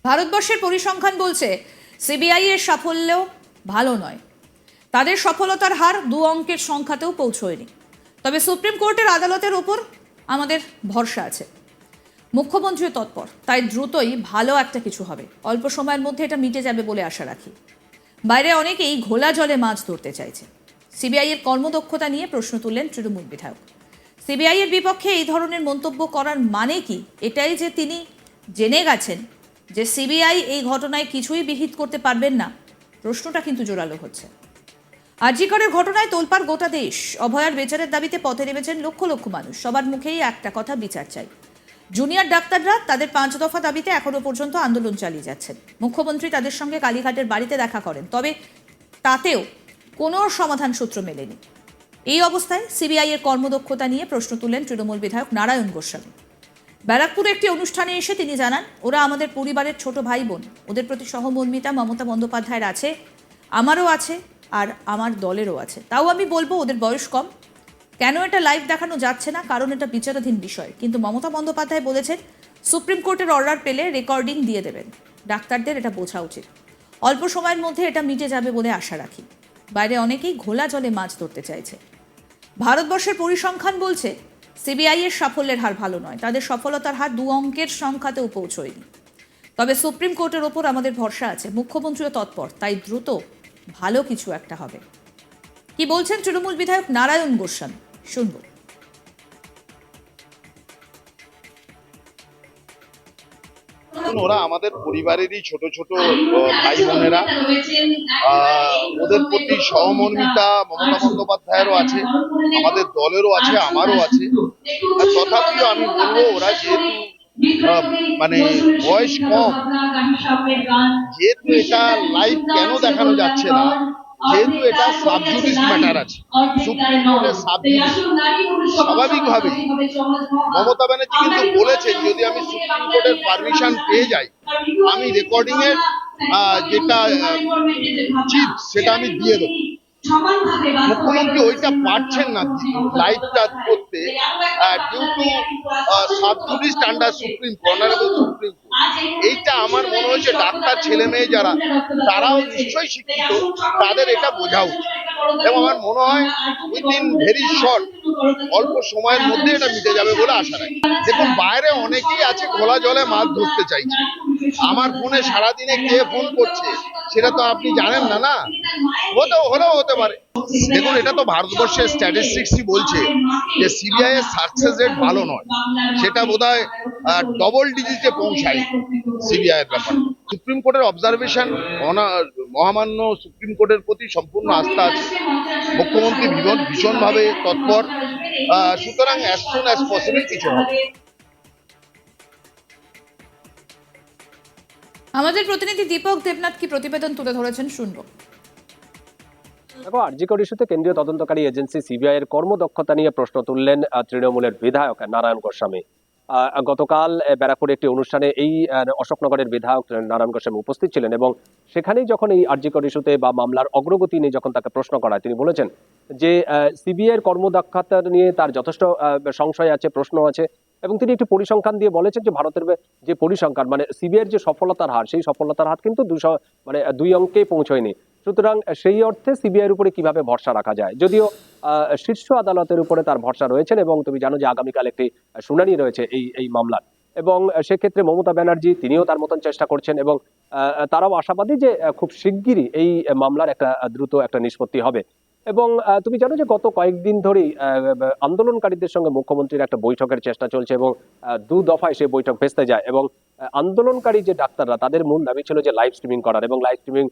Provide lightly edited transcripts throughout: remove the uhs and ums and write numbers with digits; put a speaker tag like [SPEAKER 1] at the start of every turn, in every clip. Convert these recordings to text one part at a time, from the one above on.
[SPEAKER 1] ভারতবর্ষের পরিসংখ্যান বলছে সিবিআই এর সাফল্য ভালো নয়, তাদের সফলতার হার 2 অঙ্কের সংখ্যাতেও পৌঁছয়নি। তবে সুপ্রিম কোর্টের আদালতের ওপর আমাদের ভরসা আছে। মুখ্যমন্ত্রীও তৎপর, তাই দ্রুতই ভালো একটা কিছু হবে। অল্প সময়ের মধ্যে এটা মিটে যাবে বলে আশা রাখি। বাইরে অনেকেই ঘোলা জলে মাছ ধরতে চাইছে। সিবিআই এর কর্মদক্ষতা নিয়ে প্রশ্ন তুললেন তৃণমূল বিধায়ক। সিবিআই এর বিপক্ষে এই ধরনের মন্তব্য করার মানে কি? এটাই যে তিনি জেনে গেছেন যে সিবিআই এই ঘটনায় কিছুই বিহিত করতে পারবেন না, প্রশ্নটা কিন্তু জোরালো হচ্ছে। আরজি করের ঘটনায় তোলপাড় গোটা দেশ। অভয়ার বিচারের দাবিতে পথে নেমেছেন লক্ষ লক্ষ মানুষ। সবার মুখেই একটা কথা, বিচার চাই। জুনিয়র ডাক্তাররা তাদের 5 দফা দাবিতে এখনো পর্যন্ত আন্দোলন চালিয়ে যাচ্ছেন। মুখ্যমন্ত্রী তাদের সঙ্গে কালীঘাটের বাড়িতে দেখা করেন, তবে তাতেও কোনো সমাধান সূত্র মেলেনি। এই অবস্থায় সিবিআই এর কর্মদক্ষতা নিয়ে প্রশ্ন তুললেন তৃণমূল বিধায়ক নারায়ণ গোস্বামী। ব্যারাকপুরে একটি অনুষ্ঠানে এসে তিনি জানান, ওরা আমাদের পরিবারের ছোট ভাই বোন, ওদের প্রতি সহমর্মিতা মমতা বন্দ্যোপাধ্যায়ের আছে, আমারও আছে, আর আমার দলেরও আছে। তাও আমি বলবো ওদের বয়স কম। কেন এটা লাইভ দেখানো যাচ্ছে না? কারণ এটা বিচারাধীন বিষয়। কিন্তু মমতা বন্দ্যোপাধ্যায় বলেছেন সুপ্রিম কোর্টের অর্ডার পেলে রেকর্ডিং দিয়ে দেবেন। ডাক্তারদের এটা বোঝা উচিত। অল্প সময়ের মধ্যে এটা মিটে যাবে বলে আশা রাখি। বাইরে অনেকেই ঘোলা জলে মাছ ধরতে চাইছে। ভারতবর্ষের পরিসংখ্যান বলছে সিবিআই এর সাফল্যের হার ভালো নয়, তাদের সফলতার হার 2 অঙ্কের সংখ্যাতেও পৌঁছয়নি। তবে সুপ্রিম কোর্টের ওপর আমাদের ভরসা আছে। মুখ্যমন্ত্রীও তৎপর, তাই দ্রুত ভালো কিছু একটা হবে। কি বলছেন তৃণমূল বিধায়ক নারায়ণ গোস্বামী, শুনব।
[SPEAKER 2] ওরা আমাদের পরিবারেরই ছোট ছোট ভাই বোনেরা, ওদের প্রতি সহমর্মিতা মমতা বন্দ্যোপাধ্যায়েরও আছে, আমাদের দলেরও আছে, আমারও আছে। আর তথাপিও আমি বলবো ওরা যেহেতু মানে বয়স কম, যেহেতু এটা লাইভ কেন দেখানো যাচ্ছে না, যেহেতু এটা সাবজুডিস ম্যাটার আছে, সুপ্রিম কোর্টের সাবজুডিস, স্বাভাবিকভাবে মমতা ব্যানার্জি কিন্তু বলেছেন যদি আমি সুপ্রিম কোর্টের পারমিশন পেয়ে যাই, আমি রেকর্ডিং এর যেটা চিপ সেটা আমি দিয়ে দেবো। মুখ্যমন্ত্রী ওইটা পারছেন না লাইভটা করতে, due to sub judice under Supreme Court, honourable Supreme Court. এইটা আমার মনে হচ্ছে ডাক্তার ছেলে মেয়ে যারা, তারাও নিশ্চয়ই শিক্ষিত, তাদের এটা বোঝা উচিত। এবং আমার মনে হয় উইদিন ভেরি শর্ট, অল্প সময়ের মধ্যে এটা মিটে যাবে বলে আশা রাখি। দেখুন, বাইরে অনেকেই আছে ঘোলা জলে মাছ ধরতে চাইছে। আমার ফোনে সারাদিনে কে ফোন করছে সেটা তো আপনি জানেন না, না হলেও হতে পারে। দেখুন, এটা তো ভারতবর্ষের স্ট্যাটিস্টিক্সই বলছে যে সিবিআই এর সাকসেস রেট ভালো নয়, সেটা বোধহয় ডবল ডিজিটে পৌঁছায় সিবিআই এর ব্যাপারে। সুপ্রিম কোর্টের অবজারভেশন, মহামান্য সুপ্রিম কোর্টের প্রতি সম্পূর্ণ আস্থা আছে। মুখ্যমন্ত্রী ভীষণভাবে তৎপর, সুতরাং অ্যাজ সুন অ্যাজ পসিবল কিছু হবে।
[SPEAKER 1] আমাদের প্রতিনিধি দীপক দেবনাথ কি প্রতিবেদন তুলে ধরেছেন, শুনবো।
[SPEAKER 3] দেখো, আরজি কর ইস্যুতে কেন্দ্রীয় তদন্তকারী এজেন্সি সিবিআই এর কর্মদক্ষতা নিয়ে প্রশ্ন তুললেন তৃণমূলের বিধায়ক নারায়ণ গোস্বামী। গতকাল ব্যারাকপুরে একটি অনুষ্ঠানে এই অশোকনগরের বিধায়ক নারায়ণ গোস্বামী উপস্থিত ছিলেন এবং সেখানেই যখন এই আরজি কর ইস্যুতে বা মামলার অগ্রগতি নিয়ে যখন তাকে প্রশ্ন করা হয়, তিনি বলেছেন যে সিবিআই এর কর্মদক্ষতা নিয়ে তার যথেষ্ট সংশয় আছে, প্রশ্ন আছে। এবং তিনি একটি পরিসংখ্যান দিয়ে বলেছেন যে ভারতের যে পরিসংখ্যান, মানে সিবিআই এর যে সফলতার হার, সেই সফলতার হার কিন্তু 2 অঙ্কে পৌঁছয়নি। সুতরাং সেই অর্থে সিবিআই এর উপরে কিভাবে ভরসা রাখা যায়, যদিও শীর্ষ আদালতের উপরে তার ভরসা রয়েছেন এবং তুমি জানো যে আগামীকাল একটি শুনানি রয়েছে এই মামলার। এবং সেক্ষেত্রে মমতা ব্যানার্জি তিনিও তার মতন চেষ্টা করছেন এবং তারাও আশাবাদী যে খুব শিগগিরই এই মামলার একটা দ্রুত একটা নিষ্পত্তি হবে। এবং তুমি জানো যে গত কয়েকদিন ধরেই আন্দোলনকারীদের সঙ্গে মুখ্যমন্ত্রীর একটা বৈঠকের চেষ্টা চলছে এবং 2 দফায় সেই বৈঠক ভেস্তে যায়। এবং আন্দোলনকারী যে ডাক্তাররা, তাদের মূল দাবি ছিল যে লাইভ স্ট্রিমিং করার, এবং লাইভ স্ট্রিমিং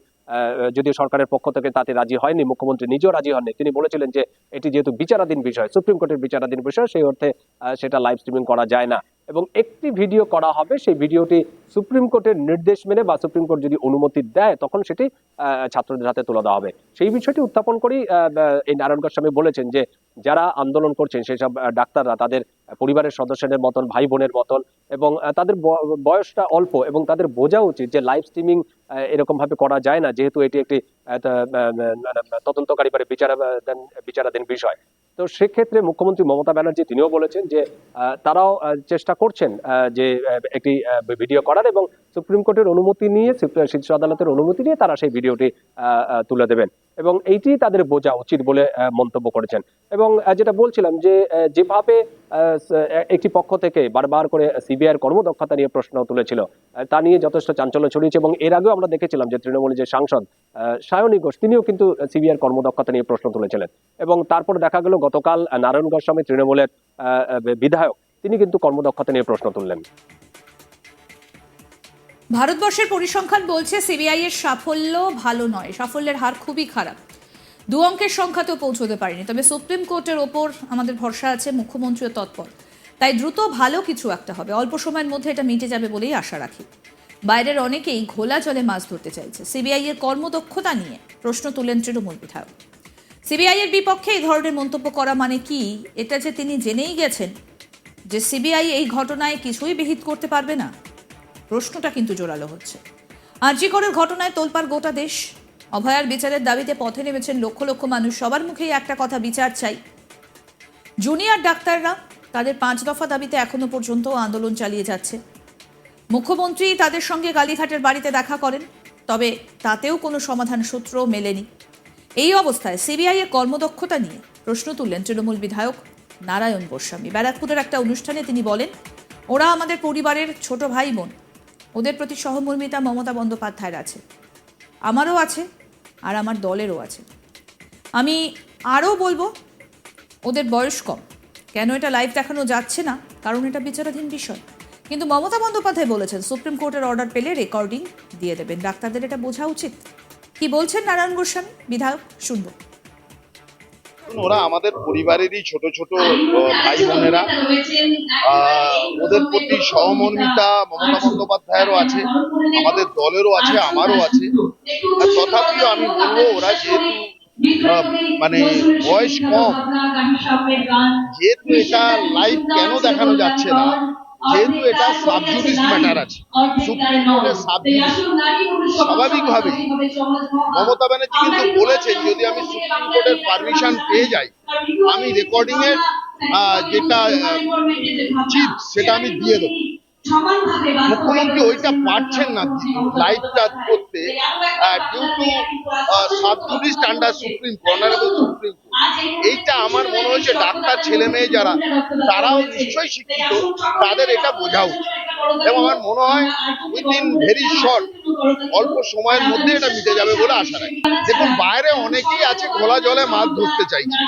[SPEAKER 3] যদিও সরকারের পক্ষ থেকে তাতে রাজি হয়নি, মুখ্যমন্ত্রী নিজেও রাজি হননি। তিনি বলেছিলেন যে এটি যেহেতু বিচারাধীন বিষয়, সুপ্রিম কোর্টের বিচারাধীন বিষয়, সেই অর্থে সেটা লাইভ স্ট্রিমিং করা যায় না। এবং একটি ভিডিও করা হবে, সেই ভিডিওটি সুপ্রিম কোর্টের নির্দেশ মেনে বা সুপ্রিম কোর্ট যদি অনুমতি দেয় তখন সেটি ছাত্রদের হাতে তুলে দেওয়া হবে। সেই বিষয়টি উত্থাপন করেই এই নারায়ণ গোস্বামী বলেছেন যে যারা আন্দোলন করছেন সেই সব ডাক্তাররা তাদের পরিবারের সদস্যদের মতন, ভাই বোনের মতন, এবং তাদের বয়সটা অল্প, এবং তাদের বোঝা উচিত যে লাইভ স্ট্রিমিং এরকম ভাবে করা যায় না, যেহেতু এটি একটি তদন্তকারী বা বিচারাধীন বিষয়। তো সেক্ষেত্রে মুখ্যমন্ত্রী মমতা ব্যানার্জি তিনিও বলেছেন যে তারাও চেষ্টা করছেন যে একটি ভিডিও করার, এবং সুপ্রিম কোর্টের অনুমতি নিয়ে, শীর্ষ আদালতের অনুমতি নিয়ে তারা সেই ভিডিওটি তুলে দেবেন, এবং এইটি তাদের বোঝা উচিত বলে মন্তব্য করেছেন। এবং যেটা বলছিলাম যে যেভাবে একটি পক্ষ থেকে বারবার করে সিবিআইয়ের কর্মদক্ষতা নিয়ে প্রশ্ন তুলেছিল, তা নিয়ে যথেষ্ট চাঞ্চল্য ছড়িয়েছে, এবং এর আগেও আমরা দেখেছিলাম যে তৃণমূলের যে সাংসদ সায়নী ঘোষ, তিনিও কিন্তু সিবিআইয়ের কর্মদক্ষতা নিয়ে প্রশ্ন তুলেছিলেন। এবং তারপর দেখা গেল গতকাল নারায়ণ গোস্বামী, তৃণমূলের বিধায়ক, তিনি কিন্তু কর্মদক্ষতা নিয়ে প্রশ্ন তুললেন।
[SPEAKER 1] ভারতবর্ষের পরিসংখ্যান বলছে সিবিআই এর সাফল্য ভালো নয়, সাফল্যের হার খুবই খারাপ, 2 অঙ্কের সংখ্যাতেও পৌঁছতে পারেনি। তবে সুপ্রিম কোর্টের ওপর আমাদের ভরসা আছে, মুখ্যমন্ত্রীও তৎপর, তাই দ্রুত ভালো কিছু একটা হবে, অল্প সময়ের মধ্যে এটা মিটে যাবে বলেই আশা রাখি। বাইরের অনেকেই ঘোলা জলে মাছ ধরতে চাইছে। সিবিআই এর কর্মদক্ষতা নিয়ে প্রশ্ন তুলেন তৃণমূল বিধায়ক। সিবিআই এর বিপক্ষে এই ধরনের মন্তব্য করা মানে কি, এটা যে তিনি জেনেই গেছেন যে সিবিআই এই ঘটনায় কিছুই বিহিত করতে পারবে না? প্রশ্নটা কিন্তু জোরালো হচ্ছে। আরজি করের ঘটনায় তোলপাড় গোটা দেশ, অভয়ার বিচারের দাবিতে পথে নেমেছেন লক্ষ লক্ষ মানুষ। সবার মুখেই একটা কথা, বিচার চাই। জুনিয়র ডাক্তাররা তাদের 5 দফা দাবিতে এখনো পর্যন্ত আন্দোলন চালিয়ে যাচ্ছে। মুখ্যমন্ত্রী তাদের সঙ্গে কালীঘাটের বাড়িতে দেখা করেন, তবে তাতেও কোনো সমাধান সূত্র মেলেনি। এই অবস্থায় সিবিআই এর কর্মদক্ষতা নিয়ে প্রশ্ন তুললেন তৃণমূল বিধায়ক নারায়ণ গোস্বামী। ব্যারাকপুরের একটা অনুষ্ঠানে তিনি বলেন, ওরা আমাদের পরিবারের ছোট ভাই বোন, ওদের প্রতি সহমর্মিতা মমতা বন্দ্যোপাধ্যায়ের আছে, আমারও আছে, আর আমার দলেরও আছে। আমি আরও বলবো, ওদের বয়স কম। কেন এটা লাইভ দেখানো যাচ্ছে না? কারণ এটা বিচারাধীন বিষয়। কিন্তু মমতা বন্দ্যোপাধ্যায় বলেছেন সুপ্রিম কোর্টের অর্ডার পেলে রেকর্ডিং দিয়ে দেবেন। ডাক্তারদের এটা বোঝা উচিত। কি বলছেন নারায়ণ গোস্বামী বিধায়ক, শুনবো।
[SPEAKER 2] ওরা আমাদের পরিবারেরই ছোট ছোট ভাই বোনেরা, ওদের প্রতি সহমর্মিতা মমতা বন্দ্যোপাধ্যায়েরও আছে, আমাদের দলেরও আছে, আমারও আছে। আর তথাপিও আমি বলবো, ওরা যেহেতু মানে বয়স কম, যেহেতু এটা লাইভ কেন দেখানো যাচ্ছে না, যেহেতু এটা সাবজুডিস ম্যাটার আছে, সুপ্রিম কোর্টের সাবজুডিস, স্বাভাবিকভাবে মমতা ব্যানার্জি কিন্তু বলেছেন যদি আমি সুপ্রিম কোর্টের পারমিশন পেয়ে যাই, আমি রেকর্ডিং এর যেটা চিপ সেটা আমি দিয়ে দেবো। মুখ্যমন্ত্রী ওইটা পারছেন না লাইভটা করতে, due to sub judice under Supreme honourable Supreme Court. এইটা আমার মনে হয়েছে ডাক্তার ছেলে মেয়ে যারা, তারাও নিশ্চয়ই শিক্ষিত, তাদের এটা বোঝা উচিত। এবং আমার মনে হয় উইদিন ভেরি শর্ট, অল্প সময়ের মধ্যে এটা মিটে যাবে বলে আশা রাখি। দেখুন, বাইরে অনেকেই আছে ঘোলা জলে মাছ ধরতে চাইছে।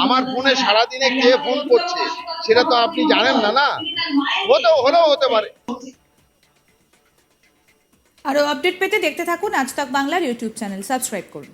[SPEAKER 2] আমার ফোনে সারাদিনে কে ফোন করছে সেটা তো আপনি জানেন না, না হলেও হতে পারে।
[SPEAKER 1] আরও আপডেট পেতে দেখতে থাকুন আজ তাক বাংলার ইউটিউব চ্যানেল, সাবস্ক্রাইব করুন।